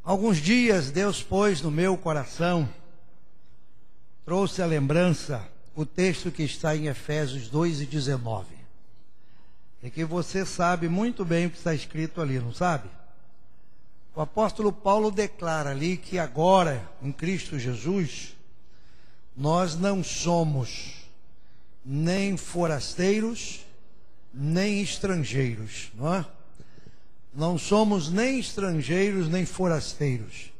Alguns dias Deus pôs no meu coração, trouxe à lembrança o texto que está em Efésios 2:19. E que você sabe muito bem o que está escrito ali, não sabe? O apóstolo Paulo declara ali que agora, em Cristo Jesus, nós não somos nem forasteiros, nem estrangeiros, não é? Não somos nem estrangeiros, nem forasteiros,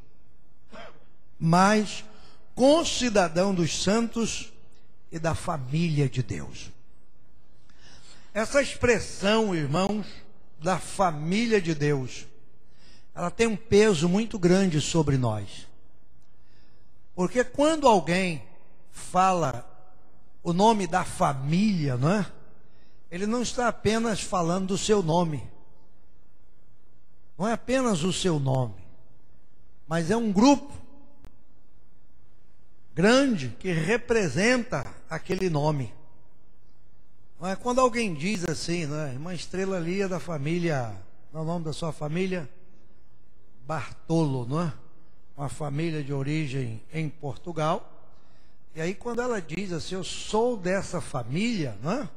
mas concidadão dos santos e da família de Deus. Essa expressão, irmãos, da família de Deus, ela tem um peso muito grande sobre nós. Porque quando alguém fala o nome da família, não é? Ele não está apenas falando do seu nome. Não é apenas o seu nome, mas é um grupo grande que representa aquele nome. Não é? Quando alguém diz assim, não é? Uma estrela ali é da família, não é o nome da sua família? Bartolo, não é? Uma família de origem em Portugal. E aí quando ela diz assim, eu sou dessa família, não é?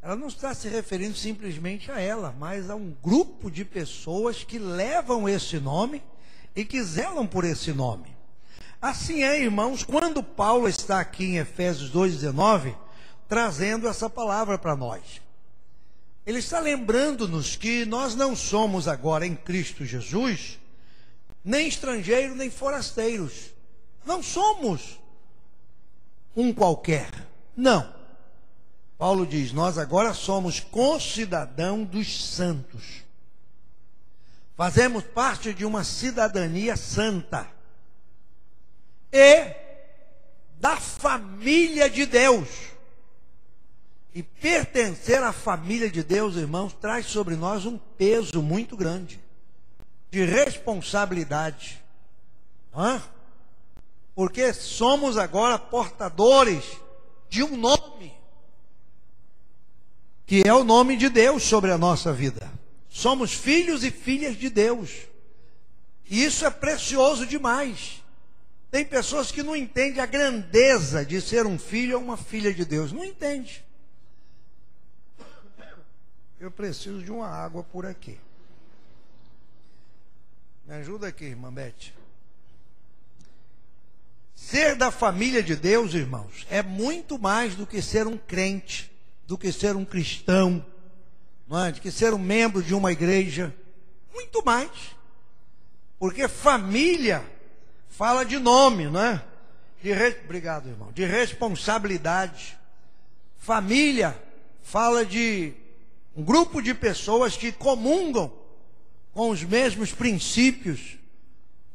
Ela não está se referindo simplesmente a ela, mas a um grupo de pessoas que levam esse nome e que zelam por esse nome. Assim é, irmãos, quando Paulo está aqui em Efésios 2:19, trazendo essa palavra para nós. Ele está lembrando-nos que nós não somos agora em Cristo Jesus, nem estrangeiros, nem forasteiros. Não somos um qualquer, não. Paulo diz, nós agora somos concidadão dos santos. Fazemos parte de uma cidadania santa. E da família de Deus. E pertencer à família de Deus, irmãos, traz sobre nós um peso muito grande. De responsabilidade. Porque somos agora portadores de um nome. Que é o nome de Deus sobre a nossa vida. Somos filhos e filhas de Deus. E isso é precioso demais. Tem pessoas que não entendem a grandeza de ser um filho ou uma filha de Deus. Não entende. Eu preciso de uma água por aqui. Me ajuda aqui, irmã Beth. Ser da família de Deus, irmãos, é muito mais do que ser um crente, do que ser um cristão, não é? Do que ser um membro de uma igreja. Muito mais. Porque família fala de nome, não é? Obrigado, irmão. De responsabilidade. Família fala de um grupo de pessoas que comungam com os mesmos princípios,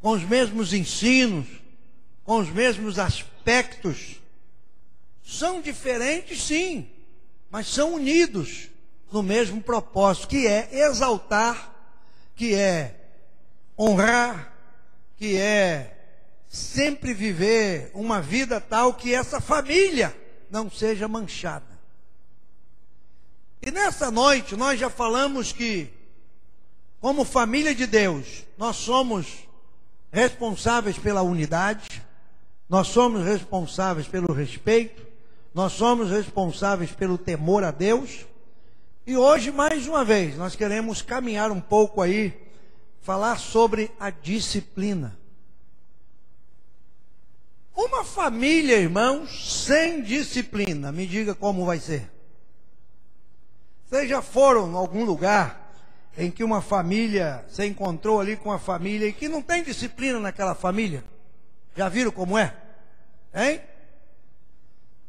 com os mesmos ensinos, com os mesmos aspectos. São diferentes, sim, mas são unidos no mesmo propósito, que é exaltar, que é honrar, que é sempre viver uma vida tal que essa família não seja manchada. E nessa noite nós já falamos que, como família de Deus, nós somos responsáveis pela unidade, nós somos responsáveis pelo respeito, nós somos responsáveis pelo temor a Deus. E hoje, mais uma vez, nós queremos caminhar um pouco aí, falar sobre a disciplina. Uma família, irmãos, sem disciplina, me diga como vai ser. Vocês já foram em algum lugar em que uma família, se encontrou ali com uma família e que não tem disciplina naquela família? Já viram como é? Hein?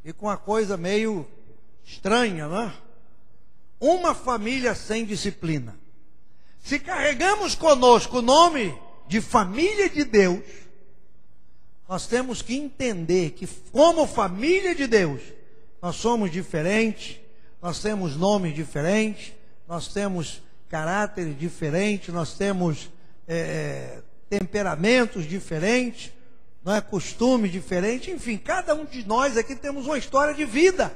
E com uma coisa meio estranha, não é? Uma família sem disciplina. Se carregamos conosco o nome de família de Deus, nós temos que entender que, como família de Deus, nós somos diferentes, nós temos nomes diferentes, nós temos caráteres diferentes, nós temos temperamentos diferentes, não é, costumes diferentes, enfim, cada um de nós aqui temos uma história de vida.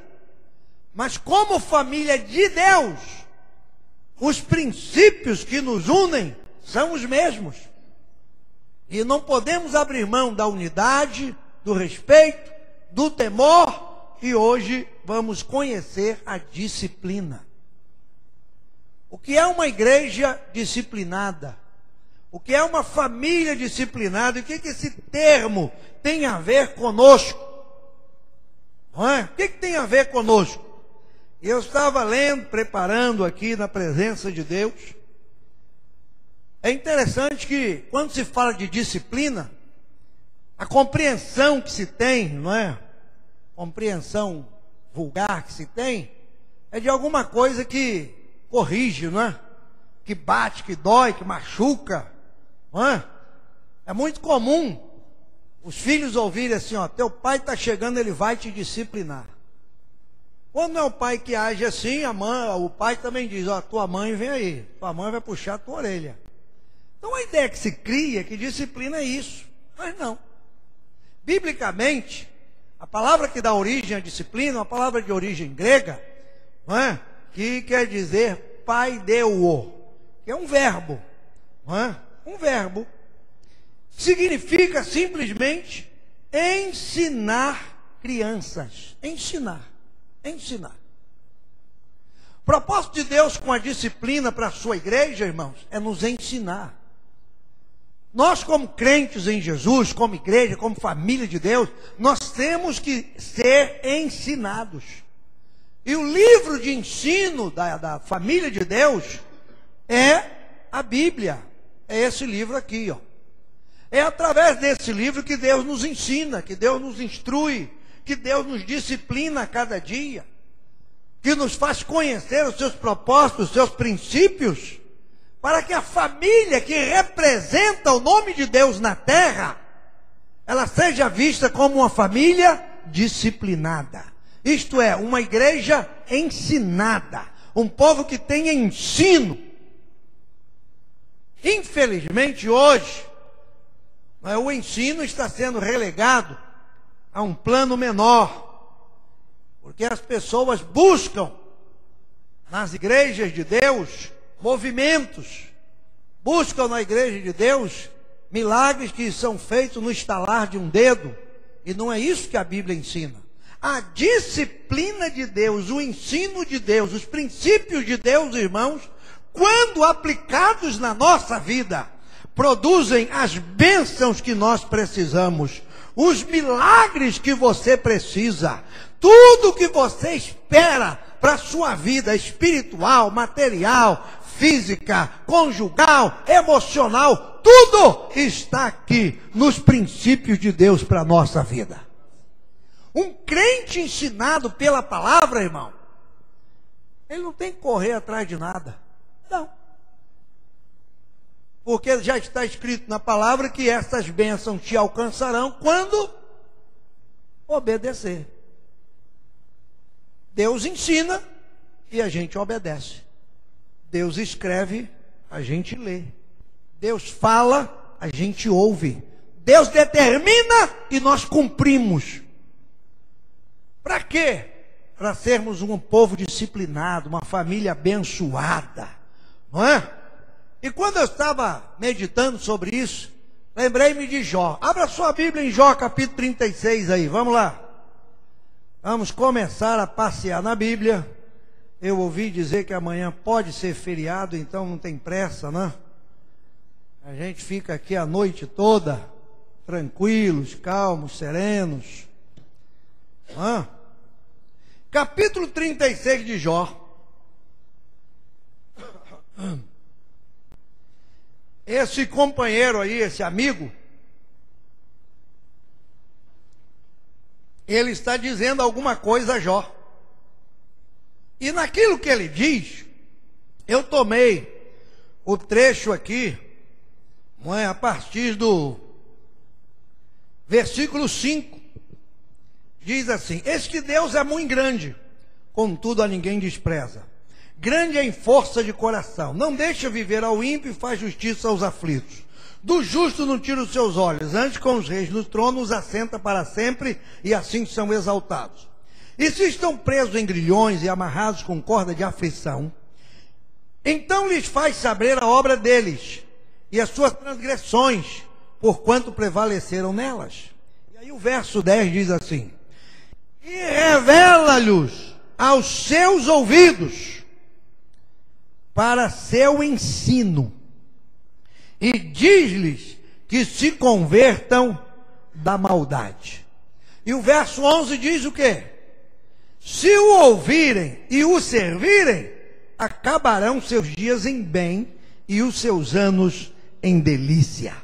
Mas como família de Deus, os princípios que nos unem são os mesmos. E não podemos abrir mão da unidade, do respeito, do temor, e hoje vamos conhecer a disciplina. O que é uma igreja disciplinada? O que é uma família disciplinada? E o que esse termo tem a ver conosco? Não é? O que tem a ver conosco? Eu estava lendo, preparando aqui na presença de Deus. É interessante que quando se fala de disciplina, a compreensão que se tem, não é? Compreensão vulgar que se tem, é de alguma coisa que corrige, não é? Que bate, que dói, que machuca, não é? É muito comum os filhos ouvirem assim, ó, teu pai está chegando, ele vai te disciplinar. Quando é o pai que age assim, o pai também diz, ó, tua mãe vem aí, tua mãe vai puxar a tua orelha. Então a ideia que se cria é que disciplina é isso, mas não. Biblicamente, a palavra que dá origem à disciplina é uma palavra de origem grega, não é? Que quer dizer paideuo, que é um verbo, não é? Um verbo. Significa simplesmente ensinar crianças. Ensinar. O propósito de Deus com a disciplina para a sua igreja, irmãos, é nos ensinar. Nós, como crentes em Jesus, como igreja, como família de Deus, nós temos que ser ensinados. E o livro de ensino da família de Deus é a Bíblia. É esse livro aqui, ó. É através desse livro que Deus nos ensina, que Deus nos instrui, que Deus nos disciplina a cada dia, que nos faz conhecer os seus propósitos, os seus princípios, para que a família que representa o nome de Deus na terra, ela seja vista como uma família disciplinada. Isto é, uma igreja ensinada, um povo que tem ensino. Infelizmente hoje, o ensino está sendo relegado a um plano menor, porque as pessoas buscam nas igrejas de Deus movimentos, buscam na igreja de Deus milagres que são feitos no estalar de um dedo, e não é isso que a Bíblia ensina. A disciplina de Deus, o ensino de Deus, os princípios de Deus, irmãos, quando aplicados na nossa vida, produzem as bênçãos que nós precisamos, os milagres que você precisa, tudo que você espera para a sua vida espiritual, material, física, conjugal, emocional, tudo está aqui nos princípios de Deus para a nossa vida. Um crente ensinado pela palavra, irmão, ele não tem que correr atrás de nada. Não. Porque já está escrito na palavra que essas bênçãos te alcançarão quando obedecer. Deus ensina e a gente obedece. Deus escreve, a gente lê. Deus fala, a gente ouve. Deus determina e nós cumprimos. Para quê? Para sermos um povo disciplinado, uma família abençoada, não é? E quando eu estava meditando sobre isso, lembrei-me de Jó. Abra sua Bíblia em Jó, capítulo 36 aí, vamos lá. Vamos começar a passear na Bíblia. Eu ouvi dizer que amanhã pode ser feriado, então não tem pressa, né? A gente fica aqui a noite toda, tranquilos, calmos, serenos. Capítulo 36 de Jó. Esse companheiro aí, esse amigo, ele está dizendo alguma coisa a Jó. E naquilo que ele diz, eu tomei o trecho aqui, não é, a partir do versículo 5. Diz assim: eis que Deus é muito grande, contudo a ninguém despreza. Grande é em força de coração, não deixa viver ao ímpio e faz justiça aos aflitos. Do justo não tira os seus olhos, antes com os reis no trono os assenta para sempre, e assim são exaltados. E se estão presos em grilhões e amarrados com corda de aflição, então lhes faz saber a obra deles, e as suas transgressões, porquanto prevaleceram nelas. E aí o verso 10 diz assim: e revela-lhes aos seus ouvidos para seu ensino, e diz-lhes que se convertam da maldade. E o verso 11 diz o quê? Se o ouvirem e o servirem, acabarão seus dias em bem e os seus anos em delícia.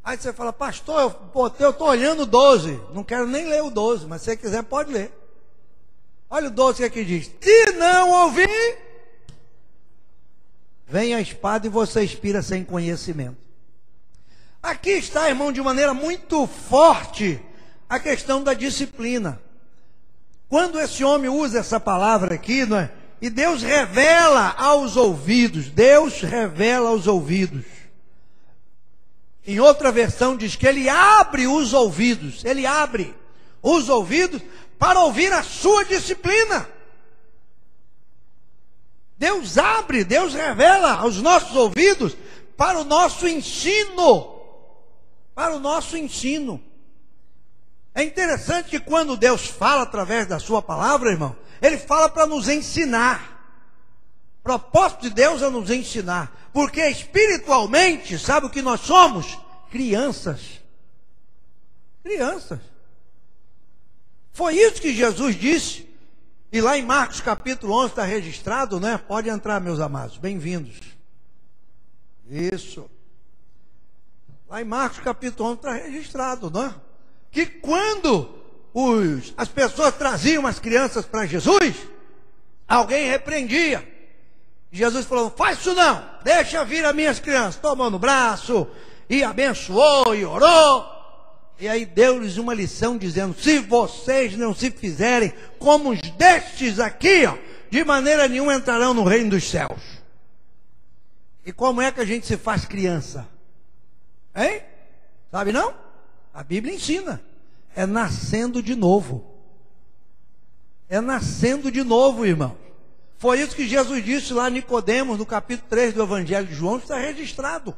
Aí você fala: pastor, eu estou olhando o 12, não quero nem ler o 12, mas se você quiser pode ler. Olha o 12 que aqui diz: se não ouvir, vem a espada e você expira sem conhecimento. Aqui está, irmão, de maneira muito forte a questão da disciplina. Quando esse homem usa essa palavra aqui, não é? E Deus revela aos ouvidos, Deus revela aos ouvidos. Em outra versão diz que ele abre os ouvidos para ouvir a sua disciplina. Deus abre, Deus revela aos nossos ouvidos para o nosso ensino. Para o nosso ensino. É interessante que quando Deus fala através da sua palavra, irmão, Ele fala para nos ensinar. O propósito de Deus é nos ensinar. Porque espiritualmente, sabe o que nós somos? Crianças. Crianças. Foi isso que Jesus disse. E lá em Marcos capítulo 11 está registrado, né? Pode entrar, meus amados, bem-vindos. Isso. Lá em Marcos capítulo 11 está registrado, não é? Que quando as pessoas traziam as crianças para Jesus, alguém repreendia. Jesus falou: não faz isso não, deixa vir as minhas crianças. Tomou no braço e abençoou e orou. E aí deu-lhes uma lição dizendo: se vocês não se fizerem como os destes aqui, ó, de maneira nenhuma entrarão no reino dos céus. E como é que a gente se faz criança? Hein? Sabe não? A Bíblia ensina. É nascendo de novo. É nascendo de novo, irmão. Foi isso que Jesus disse lá a Nicodemos, no capítulo 3 do Evangelho de João, está registrado.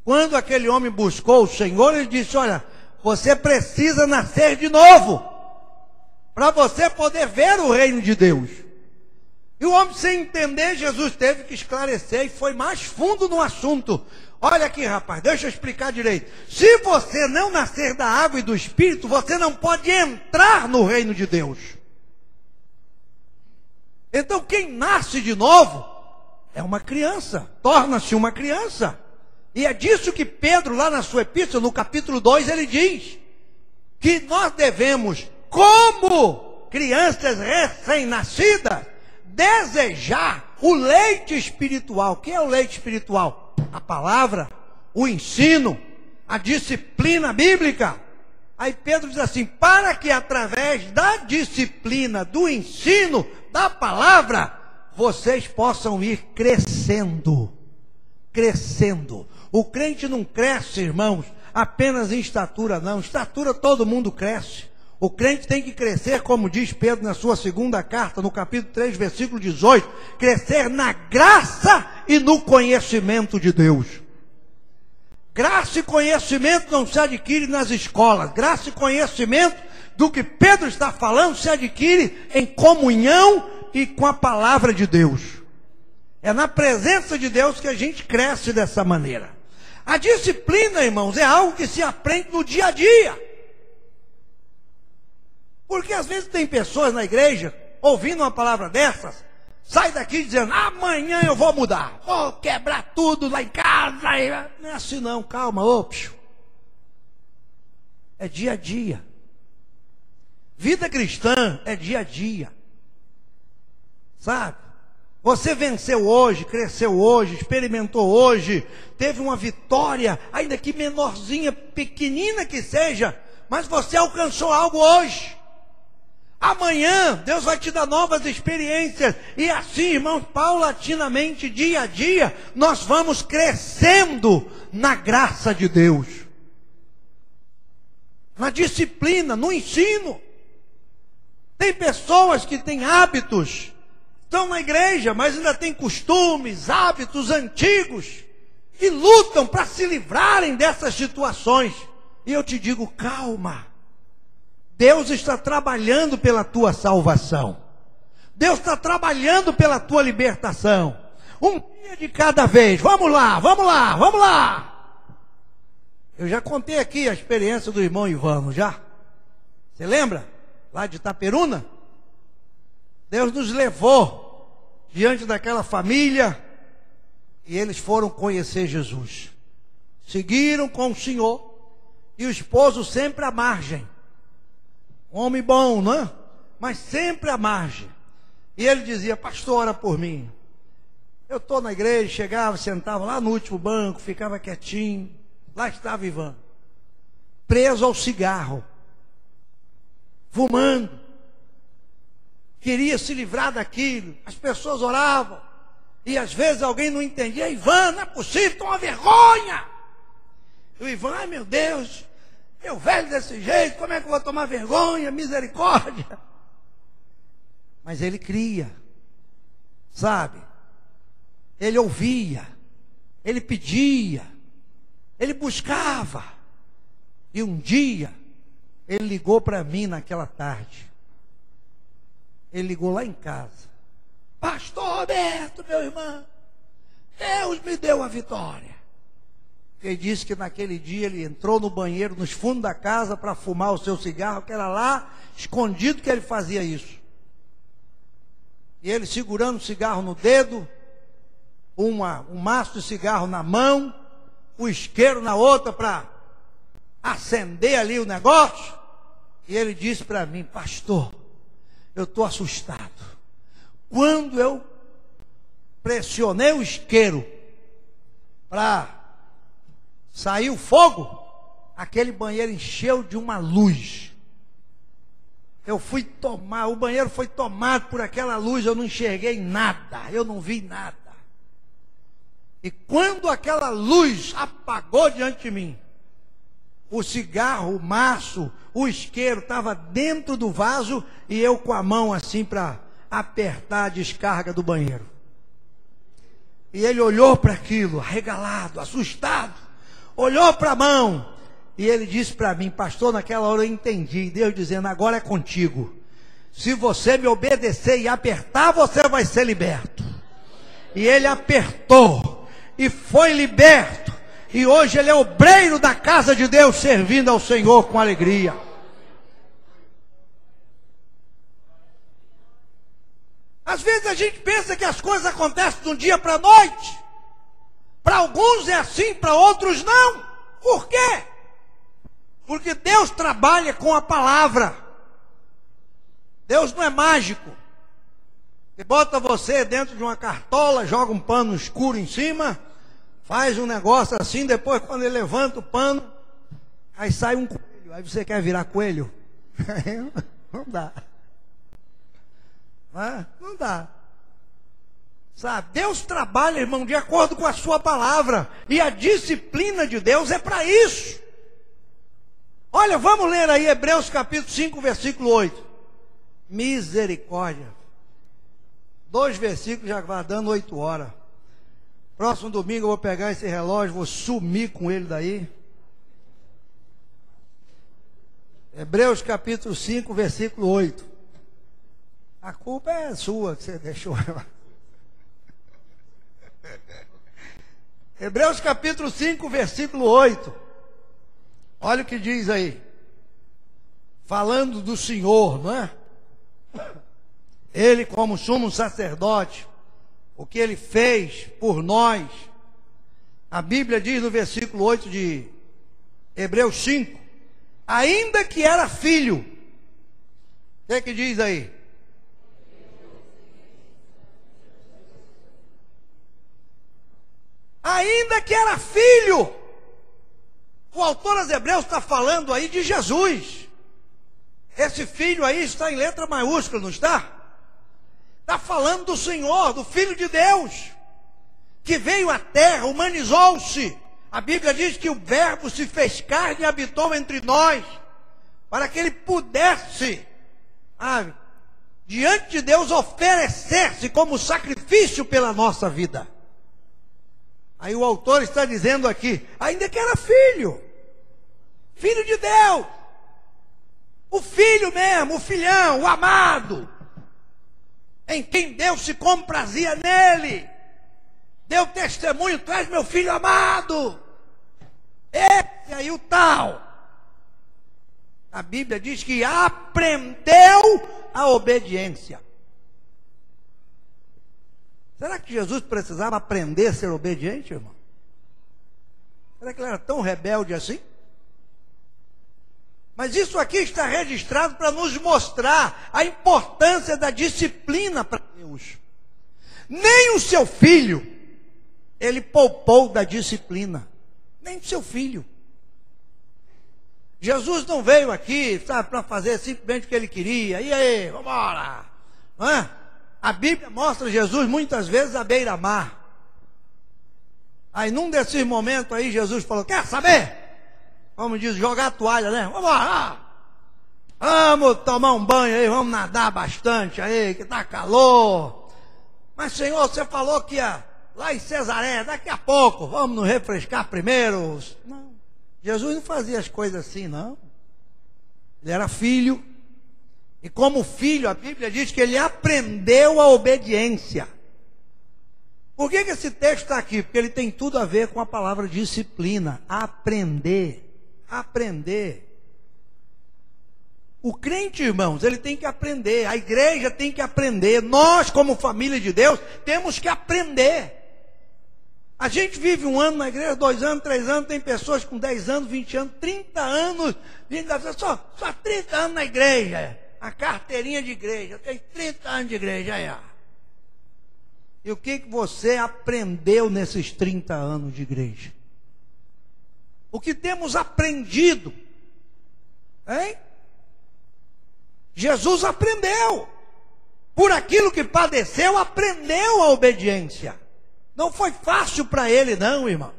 Quando aquele homem buscou o Senhor, ele disse: olha, você precisa nascer de novo, para você poder ver o reino de Deus. E o homem, sem entender, Jesus teve que esclarecer e foi mais fundo no assunto. Olha aqui, rapaz, deixa eu explicar direito. Se você não nascer da água e do Espírito, você não pode entrar no reino de Deus. Então quem nasce de novo é uma criança, torna-se uma criança. E é disso que Pedro, lá na sua epístola, no capítulo 2, ele diz que nós devemos, como crianças recém-nascidas, desejar o leite espiritual. O que é o leite espiritual? A palavra, o ensino, a disciplina bíblica. Aí Pedro diz assim: para que através da disciplina, do ensino, da palavra, vocês possam ir crescendo. Crescendo. O crente não cresce, irmãos, apenas em estatura, não. Estatura todo mundo cresce. O crente tem que crescer, como diz Pedro na sua segunda carta, no capítulo 3, versículo 18, crescer na graça e no conhecimento de Deus. Graça e conhecimento não se adquire nas escolas. Graça e conhecimento do que Pedro está falando se adquire em comunhão e com a palavra de Deus. É na presença de Deus que a gente cresce dessa maneira. A disciplina, irmãos, é algo que se aprende no dia a dia. Porque às vezes tem pessoas na igreja, ouvindo uma palavra dessas, sai daqui dizendo: amanhã eu vou mudar, vou quebrar tudo lá em casa. Não é assim não, calma, ópio. É dia a dia. Vida cristã é dia a dia. Sabe? Você venceu hoje, cresceu hoje, experimentou hoje, teve uma vitória, ainda que menorzinha, pequenina que seja, mas você alcançou algo hoje. Amanhã Deus vai te dar novas experiências. E assim, irmãos, paulatinamente, dia a dia, nós vamos crescendo na graça de Deus, na disciplina, no ensino. Tem pessoas que têm hábitos, estão na igreja, mas ainda têm costumes, hábitos antigos, e lutam para se livrarem dessas situações. E eu te digo, calma. Deus está trabalhando pela tua salvação. Deus está trabalhando pela tua libertação. Um dia de cada vez. Vamos lá, vamos lá, vamos lá. Eu já contei aqui a experiência do irmão Ivano, já? Você lembra? Lá de Itaperuna? Deus nos levou diante daquela família e eles foram conhecer Jesus. Seguiram com o Senhor e o esposo sempre à margem. Um homem bom, não é? Mas sempre à margem. E ele dizia, pastor, ora por mim. Eu estou na igreja, chegava, sentava lá no último banco, ficava quietinho. Lá estava Ivan, preso ao cigarro, fumando. Queria se livrar daquilo. As pessoas oravam. E às vezes alguém não entendia. Ivan, não é possível, estou uma vergonha. E o Ivan, ai meu Deus, eu velho desse jeito, como é que eu vou tomar vergonha? Misericórdia. Mas ele cria, sabe? Ele ouvia, ele pedia, ele buscava. E um dia, ele ligou para mim naquela tarde. Ele ligou lá em casa. Pastor Roberto, meu irmão, Deus me deu a vitória. Ele disse que naquele dia ele entrou no banheiro, nos fundos da casa, para fumar o seu cigarro, que era lá, escondido, que ele fazia isso. E ele segurando o cigarro no dedo, um maço de cigarro na mão, o isqueiro na outra para acender ali o negócio. E ele disse para mim, pastor, eu estou assustado. Quando eu pressionei o isqueiro para sair o fogo, aquele banheiro encheu de uma luz. Eu fui tomar, o banheiro foi tomado por aquela luz, eu não enxerguei nada, eu não vi nada. E quando aquela luz apagou diante de mim, o cigarro, o maço, o isqueiro estava dentro do vaso e eu com a mão assim para apertar a descarga do banheiro. E ele olhou para aquilo, arregalado, assustado, olhou para a mão e ele disse para mim, pastor, naquela hora eu entendi, Deus dizendo, agora é contigo. Se você me obedecer e apertar, você vai ser liberto. E ele apertou e foi liberto. E hoje ele é obreiro da casa de Deus, servindo ao Senhor com alegria. Às vezes a gente pensa que as coisas acontecem de um dia para a noite. Para alguns é assim, para outros não. Por quê? Porque Deus trabalha com a palavra. Deus não é mágico. Ele bota você dentro de uma cartola, joga um pano escuro em cima, faz um negócio assim, depois quando ele levanta o pano, aí sai um coelho. Aí você quer virar coelho? Não dá. Não dá. Sabe? Deus trabalha, irmão, de acordo com a sua palavra. E a disciplina de Deus é para isso. Olha, vamos ler aí Hebreus capítulo 5, versículo 8. Misericórdia. 2 versículos já vai dando 8 horas. Próximo domingo eu vou pegar esse relógio, vou sumir com ele daí. Hebreus capítulo 5, versículo 8. A culpa é sua que você deixou ela. Hebreus capítulo 5, versículo 8. Olha o que diz aí. Falando do Senhor, não é? Ele como sumo sacerdote, o que ele fez por nós. A Bíblia diz no versículo 8 de Hebreus 5, ainda que era filho. O que diz aí? Ainda que era filho. O autor aos Hebreus está falando aí de Jesus. Esse filho aí está em letra maiúscula, não está? Está falando do Senhor, do Filho de Deus, que veio à terra, humanizou-se. A Bíblia diz que o Verbo se fez carne e habitou entre nós, para que ele pudesse, diante de Deus, oferecer-se como sacrifício pela nossa vida. Aí o autor está dizendo aqui, ainda que era filho, filho de Deus, o filho mesmo, o filhão, o amado, em quem Deus se comprazia nele, deu testemunho, tu és meu filho amado, esse aí o tal. A Bíblia diz que aprendeu a obediência. Será que Jesus precisava aprender a ser obediente, irmão? Será que ele era tão rebelde assim? Mas isso aqui está registrado para nos mostrar a importância da disciplina para Deus. Nem o seu filho, ele poupou da disciplina. Nem o seu filho. Jesus não veio aqui, sabe, para fazer simplesmente o que ele queria. E aí, vamos embora. Não é? A Bíblia mostra Jesus muitas vezes à beira-mar. Aí num desses momentos aí Jesus falou, quer saber? Como diz, jogar a toalha, né? Vamos lá. Vamos tomar um banho aí, vamos nadar bastante aí, que tá calor. Mas Senhor, você falou que ia lá em Cesareia, daqui a pouco, vamos nos refrescar primeiro. Não, Jesus não fazia as coisas assim, não. Ele era filho. E como filho, a Bíblia diz que ele aprendeu a obediência. Por que esse texto está aqui? Porque ele tem tudo a ver com a palavra disciplina. Aprender. Aprender. O crente, irmãos, ele tem que aprender. A igreja tem que aprender. Nós, como família de Deus, temos que aprender. A gente vive 1 ano na igreja, 2 anos, 3 anos. Tem pessoas com 10 anos, 20 anos, 30 anos. Só 30 anos na igreja. A carteirinha de igreja, eu tenho 30 anos de igreja aí. E o que você aprendeu nesses 30 anos de igreja? O que temos aprendido? Hein? Jesus aprendeu. Por aquilo que padeceu, aprendeu a obediência. Não foi fácil para ele não, irmão.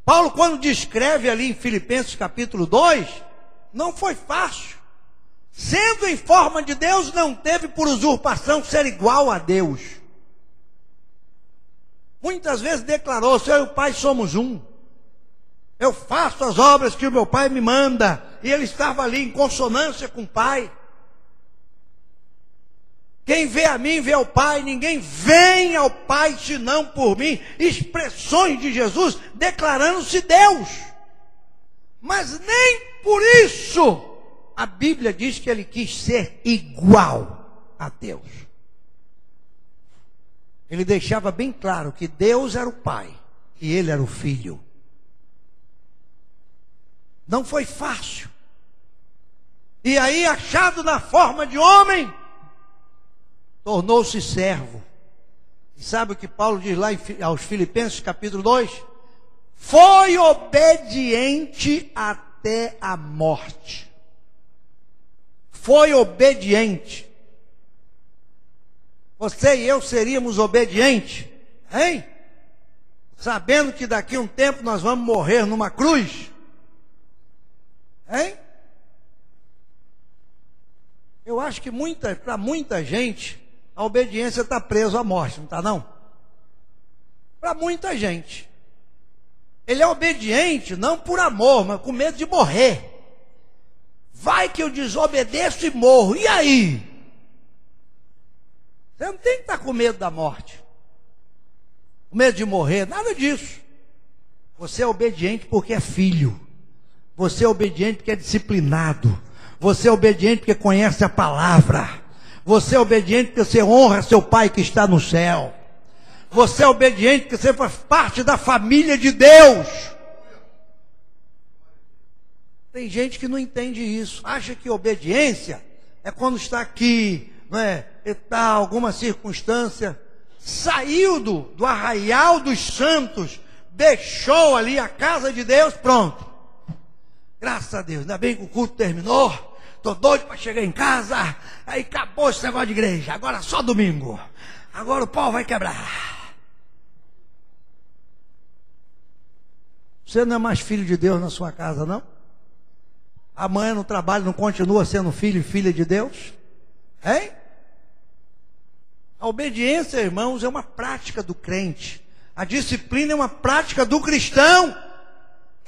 Paulo, quando descreve ali em Filipenses capítulo 2, não foi fácil. Sendo em forma de Deus, não teve por usurpação ser igual a Deus. Muitas vezes declarou, eu e o Pai somos um. Eu faço as obras que o meu Pai me manda. E ele estava ali em consonância com o Pai. Quem vê a mim, vê ao Pai. Ninguém vem ao Pai senão por mim. Expressões de Jesus declarando-se Deus. Mas nem por isso a Bíblia diz que ele quis ser igual a Deus. Ele deixava bem claro que Deus era o Pai e ele era o Filho. Não foi fácil. E aí, achado na forma de homem, tornou-se servo. E sabe o que Paulo diz lá aos Filipenses capítulo 2? Foi obediente até a morte. Foi obediente. Você e eu seríamos obedientes, hein? Sabendo que daqui a um tempo nós vamos morrer numa cruz, hein? Eu acho que para muita gente a obediência está presa à morte, não está não? Para muita gente. Ele é obediente não por amor, mas com medo de morrer. Vai que eu desobedeço e morro. E aí? Você não tem que estar com medo da morte. Com medo de morrer. Nada disso. Você é obediente porque é filho. Você é obediente porque é disciplinado. Você é obediente porque conhece a palavra. Você é obediente porque você honra seu Pai que está no céu. Você é obediente porque você faz parte da família de Deus. Tem gente que não entende isso. Acha que obediência é quando está aqui, não é? Está alguma circunstância. Saiu do arraial dos santos. Deixou ali a casa de Deus. Pronto. Graças a Deus. Ainda bem que o culto terminou. Estou doido para chegar em casa. Aí acabou esse negócio de igreja. Agora só domingo. Agora o pau vai quebrar. Você não é mais filho de Deus na sua casa, não? Amanhã no trabalho não continua sendo filho e filha de Deus? Hein? A obediência, irmãos, é uma prática do crente. A disciplina é uma prática do cristão.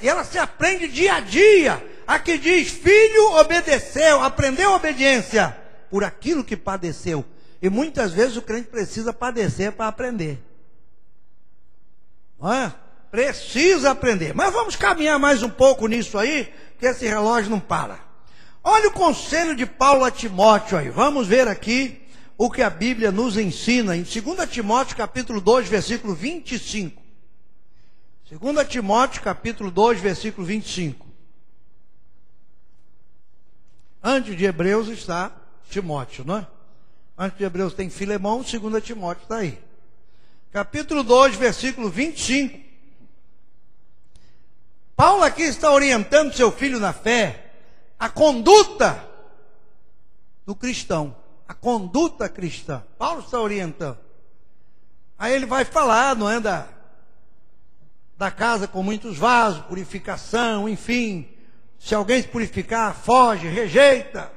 E ela se aprende dia a dia. Aqui diz, filho obedeceu, aprendeu a obediência por aquilo que padeceu. E muitas vezes o crente precisa padecer para aprender. Não é? Precisa aprender. Mas vamos caminhar mais um pouco nisso aí, que esse relógio não para. Olha o conselho de Paulo a Timóteo aí. Vamos ver aqui o que a Bíblia nos ensina em 2 Timóteo capítulo 2, versículo 25. 2 Timóteo capítulo 2, versículo 25. Antes de Hebreus está Timóteo, não é? Antes de Hebreus tem Filemão, 2 Timóteo está aí. Capítulo 2, versículo 25. Paulo aqui está orientando seu filho na fé, a conduta do cristão. A conduta cristã. Paulo está orientando. Aí ele vai falar, não é, da casa com muitos vasos, purificação, enfim. Se alguém se purificar, foge, rejeita.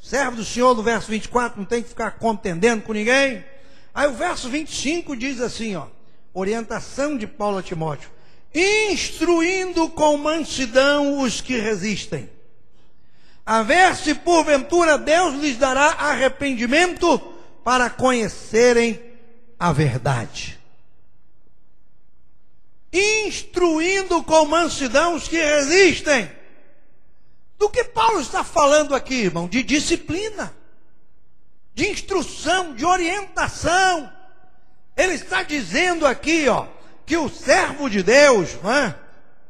Servo do Senhor, no verso 24, não tem que ficar contendendo com ninguém. Aí o verso 25 diz assim, ó, orientação de Paulo a Timóteo. Instruindo com mansidão os que resistem, a ver se porventura Deus lhes dará arrependimento para conhecerem a verdade. Instruindo com mansidão os que resistem. Do que Paulo está falando aqui, irmão? De disciplina, de instrução, de orientação. Ele está dizendo aqui, ó, que o servo de Deus, não é?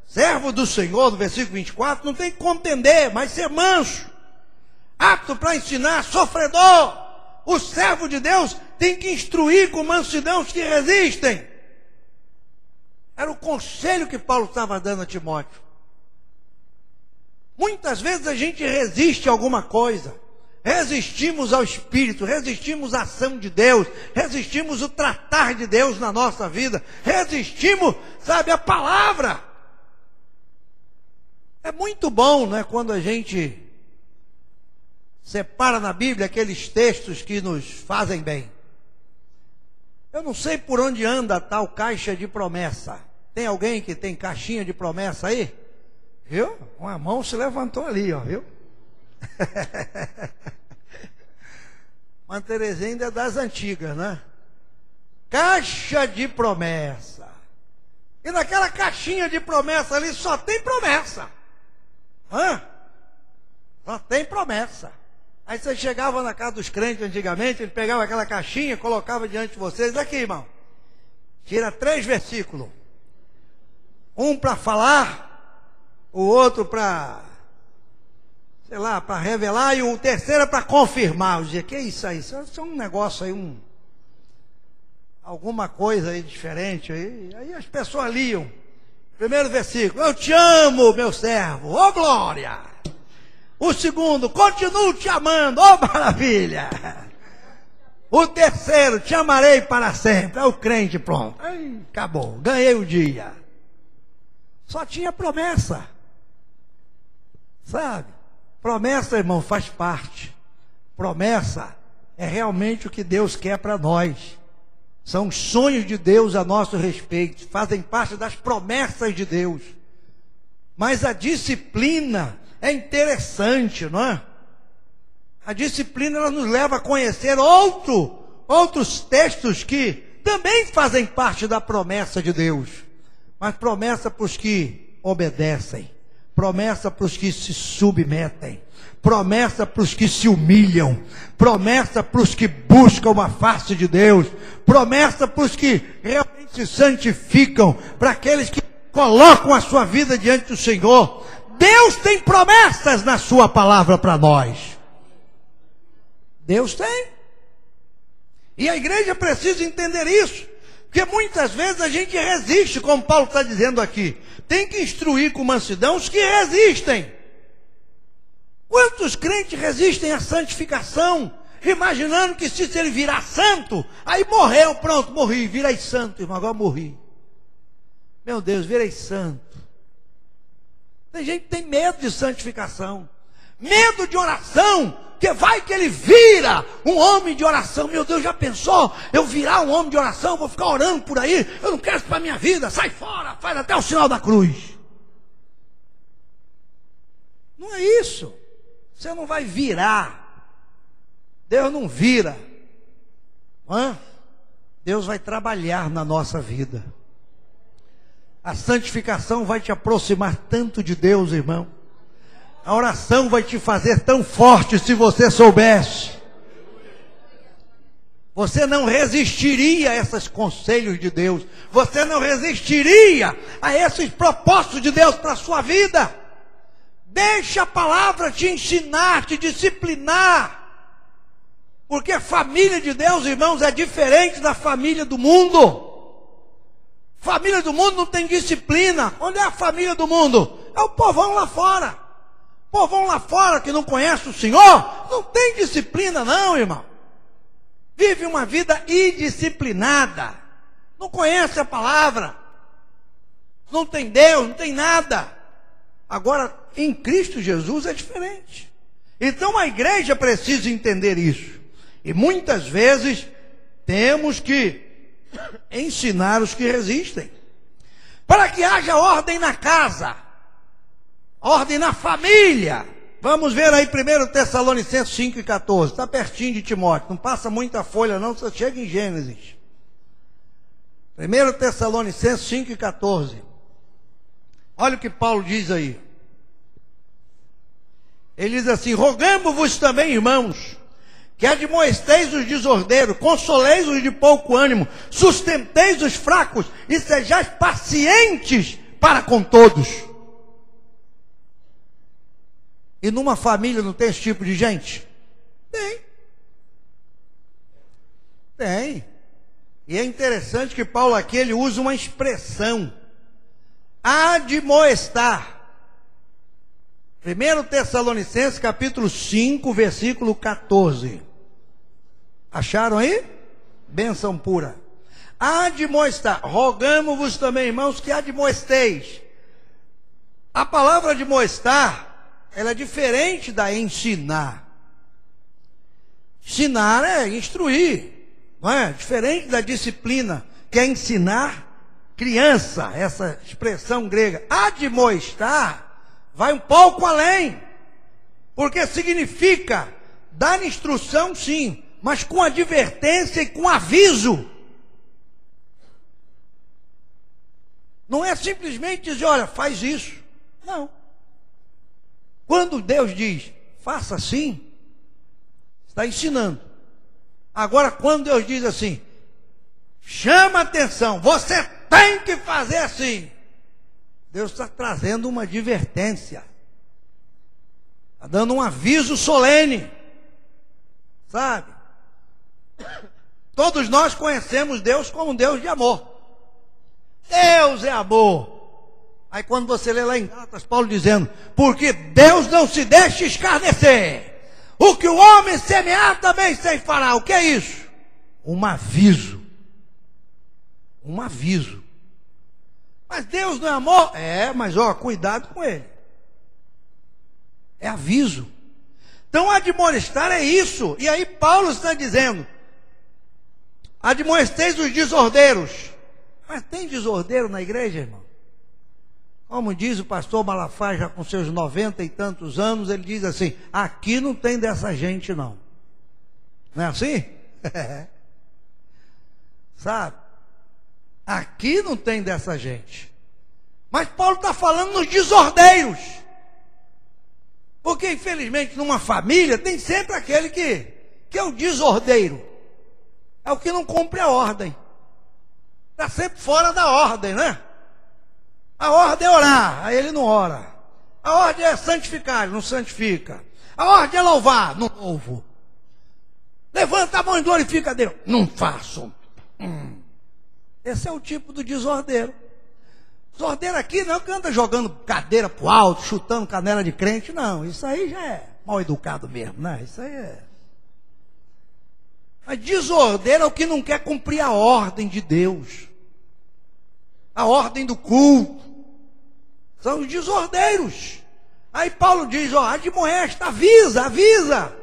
Servo do Senhor, no versículo 24, não tem que contender, mas ser manso, apto para ensinar, sofredor. O servo de Deus tem que instruir com mansidão os que resistem. Era o conselho que Paulo estava dando a Timóteo. Muitas vezes a gente resiste a alguma coisa. Resistimos ao Espírito, resistimos à ação de Deus, resistimos o tratar de Deus na nossa vida, resistimos, sabe, a palavra. É muito bom, não é, quando a gente separa na Bíblia aqueles textos que nos fazem bem. Eu não sei por onde anda a tal caixa de promessa. Tem alguém que tem caixinha de promessa aí? Viu? Uma mão se levantou ali, ó, viu? Mas Terezinha ainda é das antigas, né? Caixa de promessa. E naquela caixinha de promessa ali só tem promessa. Hã? Só tem promessa. Aí você chegava na casa dos crentes antigamente, ele pegava aquela caixinha, colocava diante de vocês. Aqui, irmão, tira 3 versículos. Um para falar, o outro para, sei lá, para revelar, e o terceiro para confirmar. Eu dizia, que é isso aí? Isso é um negócio aí, alguma coisa aí diferente. Aí as pessoas liam. Primeiro versículo, eu te amo, meu servo, ô glória. O segundo, continuo te amando, ô maravilha. O terceiro, te amarei para sempre. É o crente, pronto. Aí, acabou, ganhei o dia. Só tinha promessa. Sabe? Promessa, irmão, faz parte. Promessa é realmente o que Deus quer para nós. São os sonhos de Deus a nosso respeito. Fazem parte das promessas de Deus. Mas a disciplina é interessante, não é? A disciplina ela nos leva a conhecer outros textos que também fazem parte da promessa de Deus. Mas promessa para os que obedecem. Promessa para os que se submetem. Promessa para os que se humilham. Promessa para os que buscam a face de Deus. Promessa para os que realmente se santificam. Para aqueles que colocam a sua vida diante do Senhor. Deus tem promessas na sua palavra para nós. Deus tem. E a igreja precisa entender isso. Porque muitas vezes a gente resiste, como Paulo está dizendo aqui. Tem que instruir com mansidão os que resistem. Quantos crentes resistem à santificação, imaginando que se ele virar santo, aí morreu, pronto, morri, virei santo, irmão, agora morri. Meu Deus, virei santo. Tem gente que tem medo de santificação, medo de oração, Porque vai que ele vira um homem de oração. Meu Deus, já pensou? Eu virar um homem de oração, vou ficar orando por aí. Eu não quero isso para a minha vida. Sai fora, faz até o sinal da cruz. Não é isso. Você não vai virar. Deus não vira. Deus vai trabalhar na nossa vida. A santificação vai te aproximar tanto de Deus, irmão. A oração vai te fazer tão forte se você soubesse. Você não resistiria a esses conselhos de Deus. Você não resistiria a esses propósitos de Deus para a sua vida. Deixa a palavra te ensinar, te disciplinar. Porque a família de Deus, irmãos, é diferente da família do mundo. Família do mundo não tem disciplina. Onde é a família do mundo? É o povão lá fora. O povão lá fora que não conhece o Senhor, não tem disciplina não, irmão. Vive uma vida indisciplinada. Não conhece a palavra. Não tem Deus, não tem nada. Agora, em Cristo Jesus é diferente. Então a igreja precisa entender isso. E muitas vezes temos que ensinar os que resistem. Para que haja ordem na casa, ordem na família. Vamos ver aí 1 Tessalonicenses 5:14. Está pertinho de Timóteo. Não passa muita folha não, você chega em Gênesis. 1 Tessalonicenses 5:14. Olha o que Paulo diz aí. Ele diz assim: rogamo-vos também, irmãos, que admoesteis os desordeiros, consoleis os de pouco ânimo, sustenteis os fracos e sejais pacientes para com todos. E numa família não tem esse tipo de gente? Tem. Tem. E é interessante que Paulo aqui ele usa uma expressão, admoestar. 1 Tessalonicenses capítulo 5, versículo 14. Acharam aí? Benção pura. Admoestar. Rogamo-vos também, irmãos, que admoesteis. A palavra admoestar, ela é diferente da ensinar. Ensinar é instruir, não é? Diferente da disciplina, que é ensinar criança, essa expressão grega. Admoestar vai um pouco além, porque significa dar instrução, sim, mas com advertência e com aviso. Não é simplesmente dizer, olha, faz isso. Não. Quando Deus diz, faça assim, está ensinando. Agora, quando Deus diz assim, chama atenção, você tem que fazer assim, Deus está trazendo uma advertência. Está dando um aviso solene. Sabe? Todos nós conhecemos Deus como um Deus de amor. Deus é amor. Aí quando você lê lá em Gálatas, Paulo dizendo, porque Deus não se deixa escarnecer. O que o homem semear também se fará. O que é isso? Um aviso. Um aviso. Mas Deus não é amor? É, mas ó, cuidado com ele. É aviso. Então admoestar é isso. E aí Paulo está dizendo, admoesteis os desordeiros. Mas tem desordeiro na igreja, irmão? Como diz o pastor Malafaia, já com seus 90 e tantos anos, ele diz assim, aqui não tem dessa gente não. Não é assim? Sabe? Aqui não tem dessa gente. Mas Paulo está falando nos desordeiros. Porque infelizmente numa família tem sempre aquele que é o desordeiro. É o que não cumpre a ordem. Está sempre fora da ordem, né? A ordem é orar, aí ele não ora. A ordem é santificar, ele não santifica. A ordem é louvar, não louvo. Levanta a mão e glorifica a Deus, não faço. Esse é o tipo do desordeiro. Desordeiro aqui não é que anda jogando cadeira pro alto, chutando canela de crente, não. Isso aí já é mal educado mesmo, né? Isso aí é. Mas desordeiro é o que não quer cumprir a ordem de Deus. A ordem do culto. São os desordeiros. Aí Paulo diz, ó, admoesta, avisa.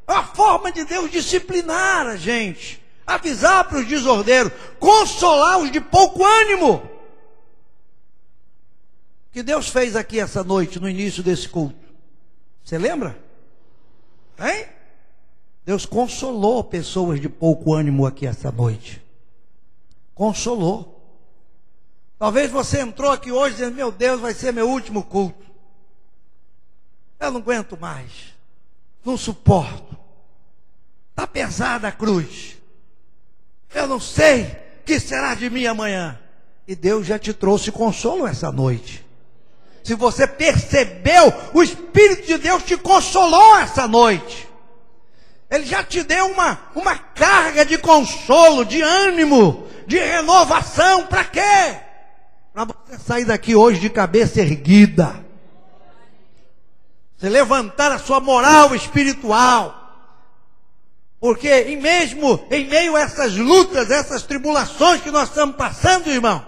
É a forma de Deus disciplinar a gente, avisar para os desordeiros, consolar os de pouco ânimo. O que Deus fez aqui essa noite, no início desse culto? Você lembra? Hein? Deus consolou pessoas de pouco ânimo aqui essa noite. Consolou. Talvez você entrou aqui hoje dizendo, meu Deus, vai ser meu último culto. Eu não aguento mais. Não suporto. Está pesada a cruz. Eu não sei o que será de mim amanhã. E Deus já te trouxe consolo essa noite. Se você percebeu, o Espírito de Deus te consolou essa noite. Ele já te deu uma carga de consolo, de ânimo, de renovação. Para quê? Para você sair daqui hoje de cabeça erguida. Você levantar a sua moral espiritual. Porque em meio a essas lutas, essas tribulações que nós estamos passando, irmão,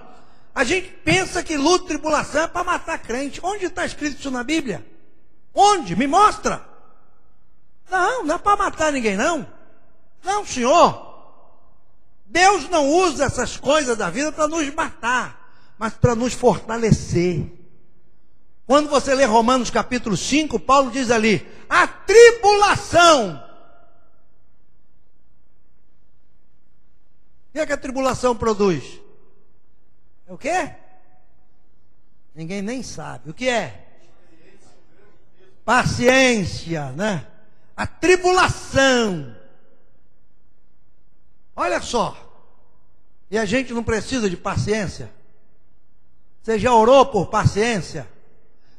a gente pensa que luta e tribulação é para matar crente. Onde está escrito isso na Bíblia? Onde? Me mostra. Não é para matar ninguém, não. Não, senhor. Deus não usa essas coisas da vida para nos matar, mas para nos fortalecer. Quando você lê Romanos capítulo 5, Paulo diz ali, a tribulação. O que é que a tribulação produz? É o quê? Ninguém nem sabe. O que é? Paciência, né? A tribulação. Olha só. E a gente não precisa de paciência? Você já orou por paciência?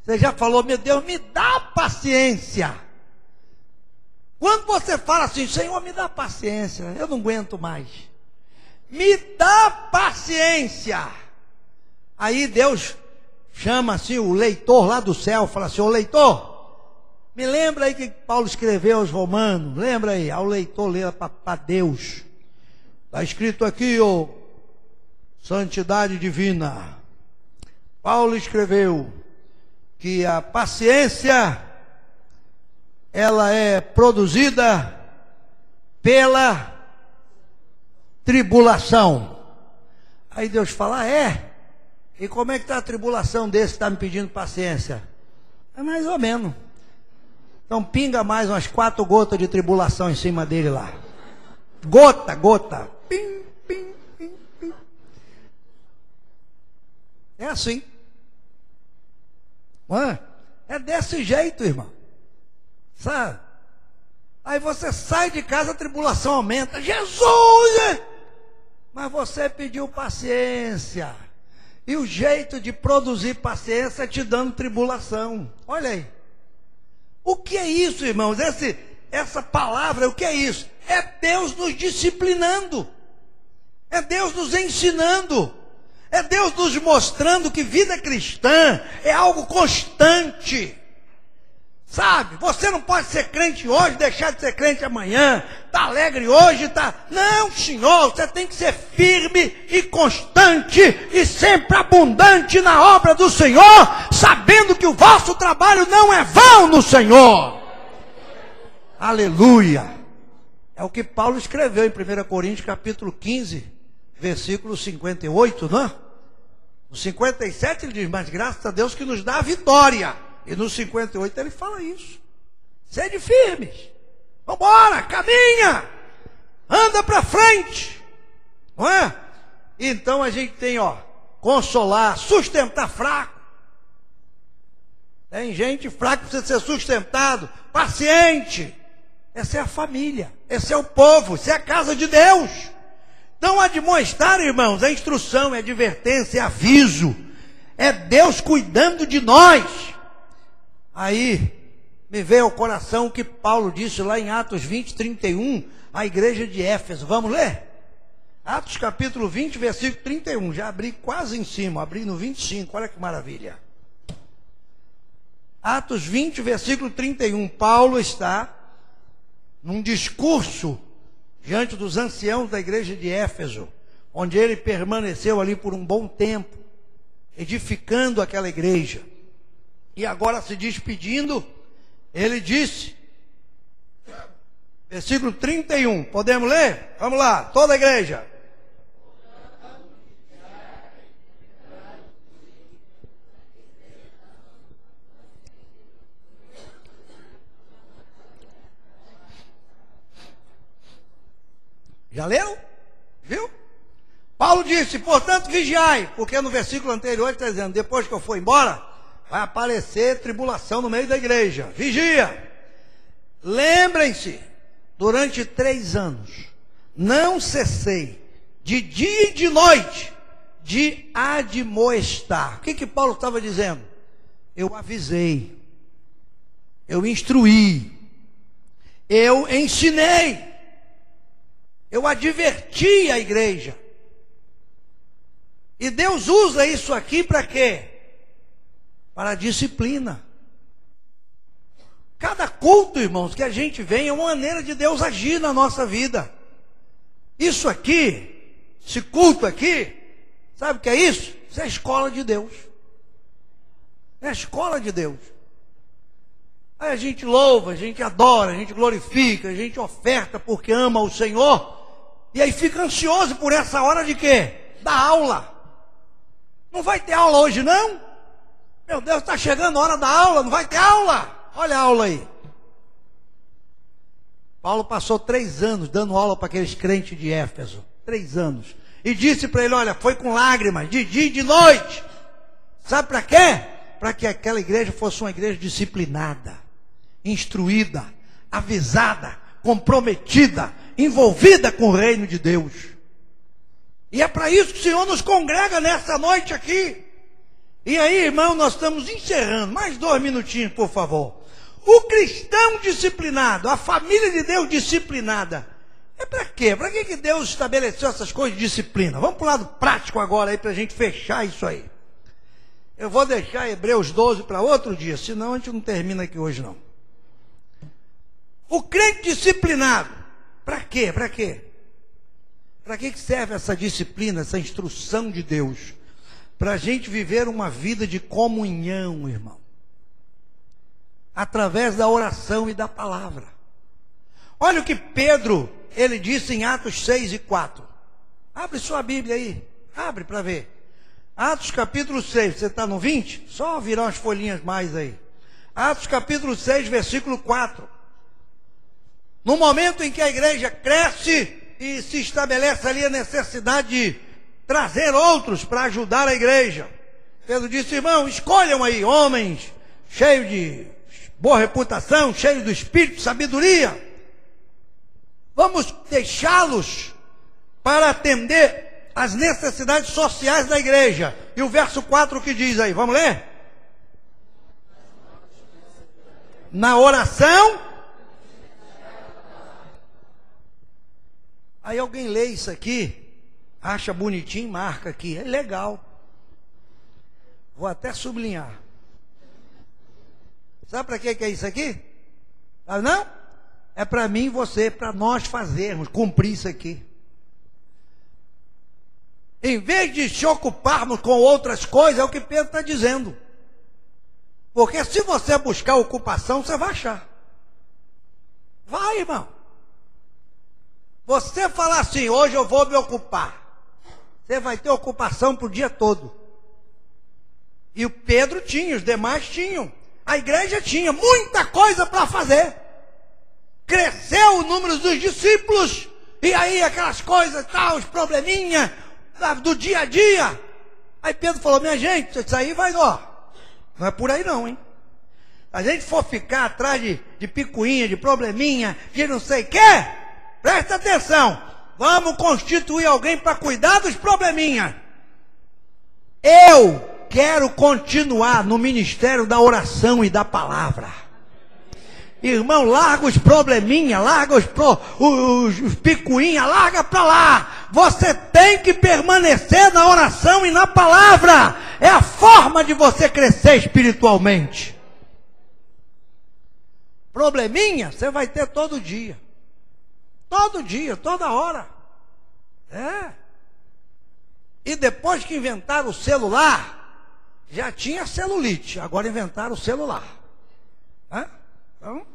Você já falou, meu Deus, me dá paciência. Quando você fala assim, Senhor, me dá paciência, eu não aguento mais. Me dá paciência. Aí Deus chama assim o leitor lá do céu, fala assim, ô leitor, me lembra aí que Paulo escreveu aos Romanos, lembra aí, ao leitor ler para Deus. Está escrito aqui, ô santidade divina. Paulo escreveu que a paciência, ela é produzida pela tribulação. Aí Deus fala, e como é que está a tribulação desse que está me pedindo paciência? É mais ou menos. Então pinga mais umas 4 gotas de tribulação em cima dele lá. Gota. Pim, pim, pim, pim. É assim. É desse jeito, irmão. Sabe? Aí você sai de casa, a tribulação aumenta. Jesus! Mas você pediu paciência. E o jeito de produzir paciência é te dando tribulação. Olha aí. O que é isso, irmãos? Essa palavra, o que é isso? É Deus nos disciplinando. É Deus nos ensinando. É Deus nos mostrando que vida cristã é algo constante. Sabe? Você não pode ser crente hoje, deixar de ser crente amanhã. Está alegre hoje, tá? Não, senhor, você tem que ser firme e constante e sempre abundante na obra do Senhor, sabendo que o vosso trabalho não é vão no Senhor. Aleluia. É o que Paulo escreveu em 1 Coríntios capítulo 15, versículo 58, não é? No 57 ele diz, mas graças a Deus que nos dá a vitória. E no 58 ele fala isso. Sede firmes. Vambora, caminha. Anda para frente. Não é? Então a gente tem, consolar, sustentar fraco. Tem gente fraca que precisa ser sustentado. Paciente. Essa é a família. Esse é o povo. Essa é a casa de Deus. Não admoestar, irmãos, é instrução, é advertência, é aviso. É Deus cuidando de nós. Aí me veio ao coração o que Paulo disse lá em Atos 20, 31, à igreja de Éfeso. Vamos ler? Atos capítulo 20, versículo 31. Já abri quase em cima, abri no 25, olha que maravilha. Atos 20, versículo 31. Paulo está num discurso diante dos anciãos da igreja de Éfeso, onde ele permaneceu ali por um bom tempo, edificando aquela igreja. E agora se despedindo, ele disse Versículo 31. Podemos ler? Vamos lá, toda a igreja. Já leram? Viu? Paulo disse, portanto, vigiai, porque no versículo anterior ele está dizendo, depois que eu for embora, vai aparecer tribulação no meio da igreja. Vigia. Lembrem-se, durante 3 anos, não cessei, de dia e de noite, de admoestar. O que Paulo estava dizendo? Eu avisei, eu instruí, eu ensinei, eu adverti a igreja. E Deus usa isso aqui para quê? Para a disciplina. Cada culto, irmãos, que a gente vem é uma maneira de Deus agir na nossa vida. Isso aqui, esse culto aqui, sabe o que é isso? Isso é a escola de Deus. É a escola de Deus. Aí a gente louva, a gente adora, a gente glorifica, a gente oferta porque ama o Senhor. E aí fica ansioso por essa hora de quê? Da aula. Não vai ter aula hoje, não? Meu Deus, está chegando a hora da aula, não vai ter aula? Olha a aula aí. Paulo passou 3 anos dando aula para aqueles crentes de Éfeso. 3 anos. E disse para ele, olha, foi com lágrimas, de dia e de noite. Sabe para quê? Para que aquela igreja fosse uma igreja disciplinada, instruída, avisada, comprometida, envolvida com o reino de Deus. E é para isso que o Senhor nos congrega nessa noite aqui. E aí, irmão, nós estamos encerrando. Mais 2 minutinhos, por favor. O cristão disciplinado, a família de Deus disciplinada, é para quê? Para que Deus estabeleceu essas coisas de disciplina? Vamos para o lado prático agora aí, para a gente fechar isso aí. Eu vou deixar Hebreus 12 para outro dia, senão a gente não termina aqui hoje não. O crente disciplinado, para quê? Para quê? Para que serve essa disciplina, essa instrução de Deus? Para a gente viver uma vida de comunhão, irmão. Através da oração e da palavra. Olha o que Pedro, ele disse em Atos 6 e 4. Abre sua Bíblia aí. Abre para ver. Atos capítulo 6. Você está no 20? Só virar umas folhinhas mais aí. Atos capítulo 6, versículo 4. No momento em que a igreja cresce e se estabelece ali a necessidade de trazer outros para ajudar a igreja. Pedro disse, irmão, escolham aí homens cheios de boa reputação, cheios do espírito de sabedoria. Vamos deixá-los para atender as necessidades sociais da igreja. E o verso 4 que diz aí, vamos ler? Na oração. Aí alguém lê isso aqui, acha bonitinho, marca aqui. É legal. Vou até sublinhar. Sabe para que é isso aqui? Sabe não? É para mim e você, para nós fazermos, cumprir isso aqui. Em vez de se ocuparmos com outras coisas, é o que Pedro está dizendo. Porque se você buscar ocupação, você vai achar. Vai, irmão. Você falar assim, hoje eu vou me ocupar. Você vai ter ocupação para o dia todo. E o Pedro tinha, os demais tinham. A igreja tinha muita coisa para fazer. Cresceu o número dos discípulos. E aí aquelas coisas, tal, os probleminha do dia a dia. Aí Pedro falou, minha gente, isso aí vai, ó. Não é por aí não, hein? A gente for ficar atrás de picuinha, de probleminha, de não sei o quê. Presta atenção, vamos constituir alguém para cuidar dos probleminhas. Eu quero continuar no ministério da oração e da palavra. Irmão, larga os probleminhas, larga os picuinhas, larga para lá. Você tem que permanecer na oração e na palavra. É a forma de você crescer espiritualmente. Probleminha você vai ter todo dia. Todo dia, toda hora. É. E depois que inventaram o celular, já tinha celulite, agora inventaram o celular. Então,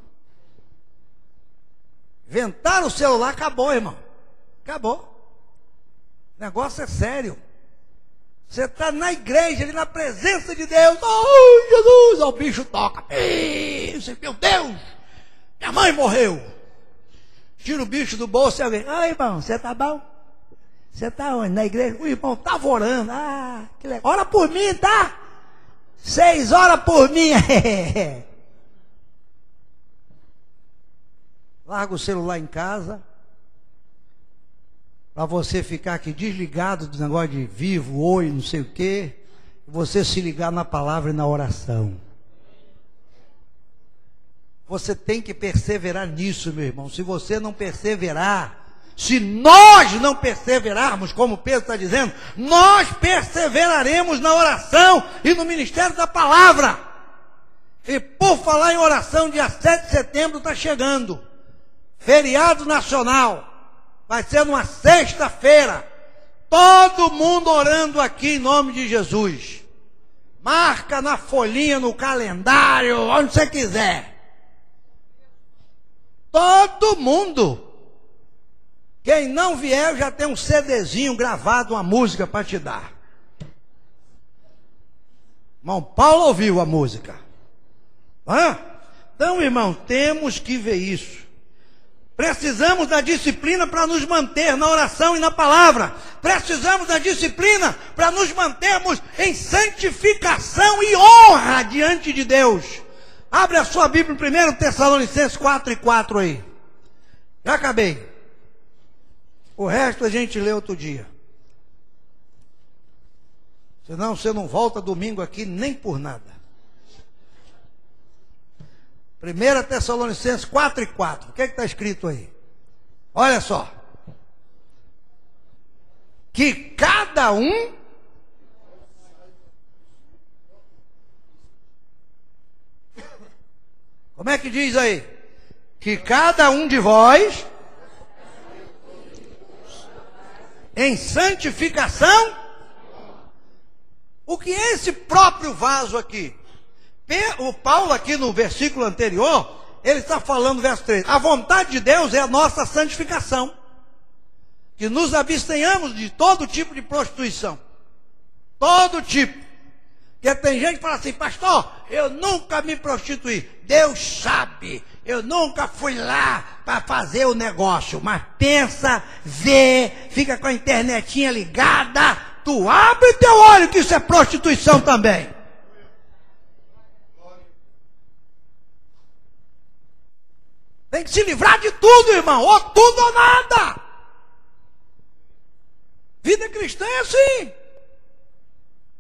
Inventaram o celular, acabou, irmão. Acabou. O negócio é sério. Você está na igreja, ali na presença de Deus. Oh, Jesus! O bicho toca. Meu Deus! Minha mãe morreu. Tira o bicho do bolso e alguém. Oi, irmão, você está bom? Você está onde? Na igreja? O irmão estava orando. Ah, que legal. Ora por mim, tá? 6 horas por mim. Larga o celular em casa. Para você ficar aqui desligado do negócio de vivo, oi, não sei o quê. Você se ligar na palavra e na oração. Você tem que perseverar nisso, meu irmão. Se você não perseverar, se nós não perseverarmos, como Pedro está dizendo, nós perseveraremos na oração e no ministério da palavra. E por falar em oração, dia 7 de setembro está chegando. Feriado nacional. Vai ser numa sexta-feira. Todo mundo orando aqui em nome de Jesus. Marca na folhinha, no calendário, onde você quiser. Todo mundo. Quem não vier já tem um CDzinho gravado, uma música para te dar. Irmão Paulo ouviu a música. Então, irmão, temos que ver isso. Precisamos da disciplina para nos manter na oração e na palavra. Precisamos da disciplina para nos mantermos em santificação e honra diante de Deus. Abre a sua Bíblia em 1 Tessalonicenses 4:4 aí. Já acabei. O resto a gente lê outro dia. Senão você não volta domingo aqui nem por nada. 1 Tessalonicenses 4:4. O que está escrito aí? Olha só. Que cada um como é que diz aí? Que cada um de vós em santificação. O que é esse próprio vaso aqui? O Paulo aqui no versículo anterior, ele está falando, verso 3, a vontade de Deus é a nossa santificação, que nos abstenhamos de todo tipo de prostituição, todo tipo, porque tem gente que fala assim, pastor, eu nunca me prostituí, Deus sabe, eu nunca fui lá para fazer o negócio, mas pensa, vê, fica com a internetinha ligada, tu abre teu olho que isso é prostituição também. Tem que se livrar de tudo, irmão. Ou tudo ou nada. Vida cristã é assim.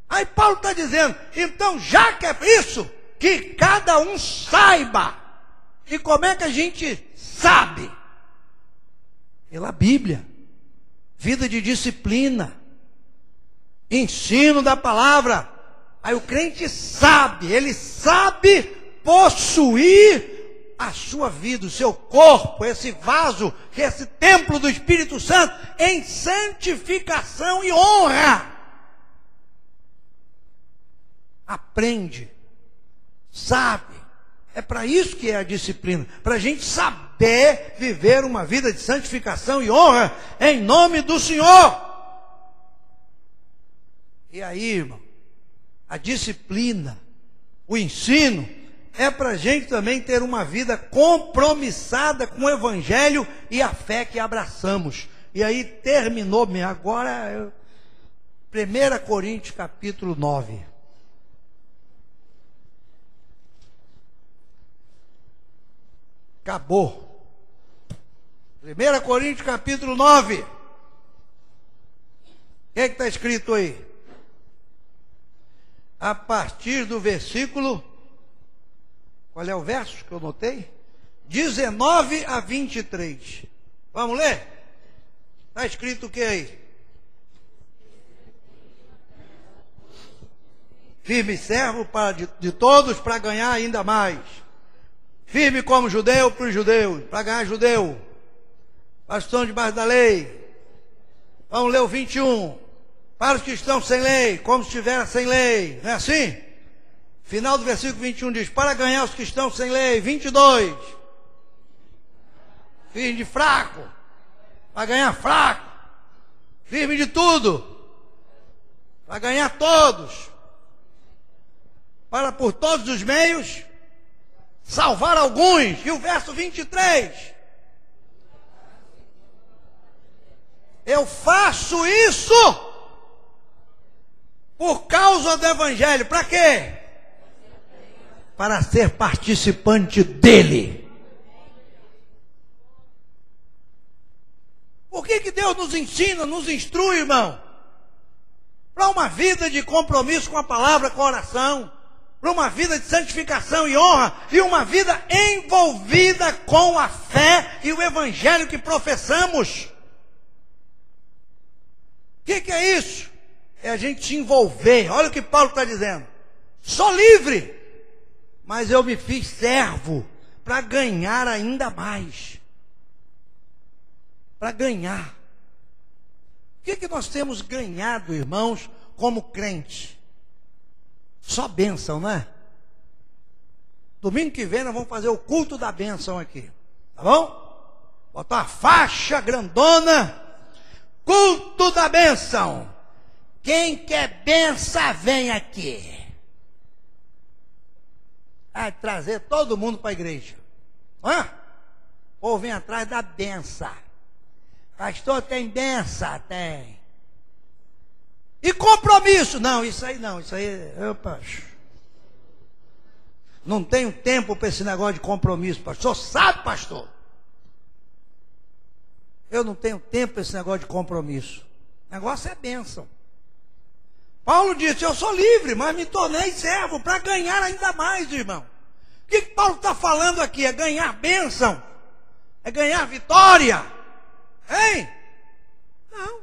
Aí Paulo está dizendo, então já que é isso, que cada um saiba. E como é que a gente sabe? Pela Bíblia. Vida de disciplina. Ensino da palavra. Aí o crente sabe, ele sabe possuir a sua vida, o seu corpo, esse vaso, esse templo do Espírito Santo, em santificação e honra. Aprende, sabe, é para isso que é a disciplina, para a gente saber viver uma vida de santificação e honra, em nome do Senhor. E aí, irmão, a disciplina, o ensino, é para a gente também ter uma vida compromissada com o Evangelho e a fé que abraçamos. E aí terminou, agora 1 Coríntios capítulo 9. Acabou. 1 Coríntios capítulo 9. O que é que está escrito aí? A partir do versículo... Qual é o verso que eu notei? 19 a 23. Vamos ler? Está escrito o que aí? Firme servo de todos para ganhar ainda mais. Firme como judeu para os judeus, para ganhar judeu. Para os que estão debaixo da lei. Vamos ler o 21. Para os que estão sem lei, como se estivessem sem lei. Não é assim? Final do versículo 21 diz, para ganhar os que estão sem lei. 22. Finge fraco. Vai ganhar fraco. Firme de tudo. Vai ganhar todos. Para por todos os meios salvar alguns. E o verso 23. Eu faço isso por causa do Evangelho. Para quê? Para ser participante dele. Por que Deus nos ensina, nos instrui, irmão? Para uma vida de compromisso com a palavra, com a oração. Para uma vida de santificação e honra. E uma vida envolvida com a fé e o Evangelho que professamos. O que é isso? É a gente se envolver. Olha o que Paulo está dizendo. Sou livre, mas eu me fiz servo para ganhar ainda mais. Para ganhar. O que nós temos ganhado, irmãos, como crente? Só bênção, não é? Domingo que vem nós vamos fazer o culto da bênção aqui. Tá bom? Botar uma faixa grandona. Culto da bênção. Quem quer bênção, vem aqui. Vai trazer todo mundo para a igreja. Hã? Ou vem atrás da bênção. Pastor, tem bênção? Tem. E compromisso? Não, isso aí não. Isso aí, opa. Não tenho tempo para esse negócio de compromisso, pastor. O senhor sabe, pastor? Eu não tenho tempo para esse negócio de compromisso. O negócio é bênção. Paulo disse, eu sou livre, mas me tornei servo para ganhar ainda mais, irmão. O que Paulo está falando aqui? É ganhar bênção? É ganhar vitória? Hein? Não.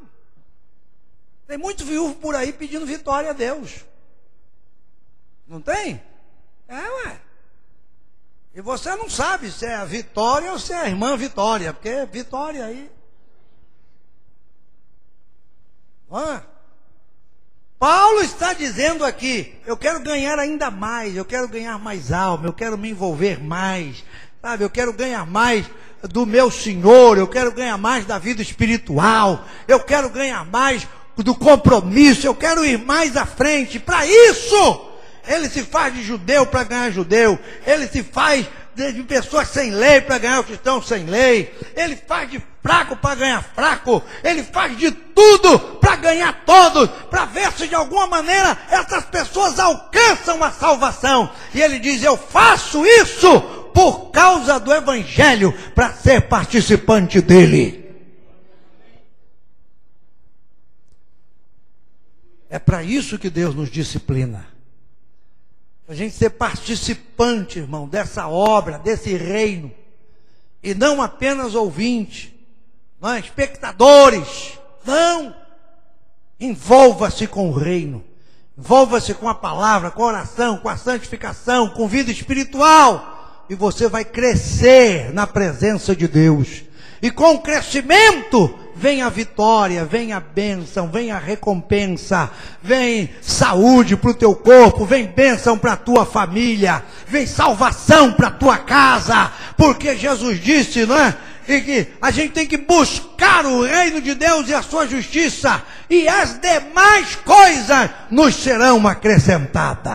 Tem muito viúvo por aí pedindo vitória a Deus. Não tem? É, ué. E você não sabe se é a Vitória ou se é a irmã Vitória, porque Vitória aí. Paulo está dizendo aqui, eu quero ganhar ainda mais, eu quero ganhar mais alma, eu quero me envolver mais, sabe? Eu quero ganhar mais do meu Senhor, eu quero ganhar mais da vida espiritual, eu quero ganhar mais do compromisso, eu quero ir mais à frente. Para isso, ele se faz de judeu para ganhar judeu, ele se faz de pessoas sem lei para ganhar os cristãos sem lei, ele faz de fraco para ganhar fraco, ele faz de tudo para ganhar todos, para ver se de alguma maneira essas pessoas alcançam a salvação. E ele diz, eu faço isso por causa do Evangelho, para ser participante dele. É para isso que Deus nos disciplina. A gente ser participante, irmão, dessa obra, desse reino. E não apenas ouvinte, não é? Espectadores. Não. Envolva-se com o reino. Envolva-se com a palavra, com a oração, com a santificação, com vida espiritual. E você vai crescer na presença de Deus. E com o crescimento vem a vitória, vem a bênção, vem a recompensa, vem saúde para o teu corpo, vem bênção para a tua família, vem salvação para a tua casa, porque Jesus disse, não é? E que a gente tem que buscar o reino de Deus e a sua justiça, e as demais coisas nos serão acrescentadas.